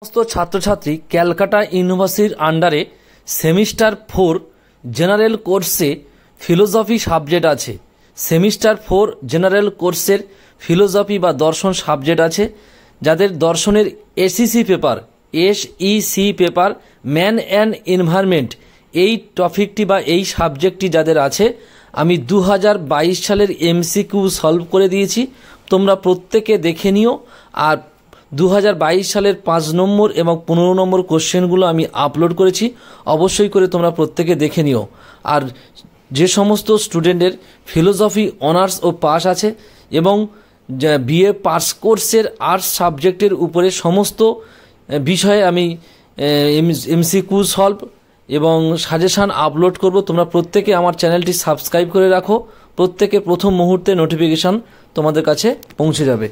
সমস্ত ছাত্রছাত্রী ক্যালকাটা ইউনিভার্সিটির আন্ডারে সেমিস্টার 4 জেনারেল কোর্সে ফিলোসফি সাবজেক্ট আছে। সেমিস্টার 4 জেনারেল কোর্সের ফিলোসফি বা দর্শন সাবজেক্ট আছে। যাদের দর্শনের SEC paper man and environment এই টপিকটি বা এই সাবজেক্টটি যাদের আছে, আমি 2022 সালের এমসিকিউ সলভ করে দিয়েছি। তোমরা প্রত্যেকে দেখে নিও। আর 2022 সালের 5 নম্বর এবং 15 নম্বর কোশ্চেনগুলো আমি আপলোড করেছি, অবশ্যই করে তোমরা প্রত্যেকে দেখে নিও। আর যে সমস্ত স্টুডেন্টের ফিলোসফি অনার্স ও পাস আছে এবং বিএ পাস কোর্সের আর্টস সাবজেক্টের উপরে সমস্ত বিষয়ে আমি এমসিকিউ সলভ এবং সাজেশান আপলোড করব। তোমরা প্রত্যেকে আমার চ্যানেলটি সাবস্ক্রাইব করে রাখো, প্রত্যেকে প্রথম মুহূর্তে নোটিফিকেশান তোমাদের কাছে পৌঁছে যাবে।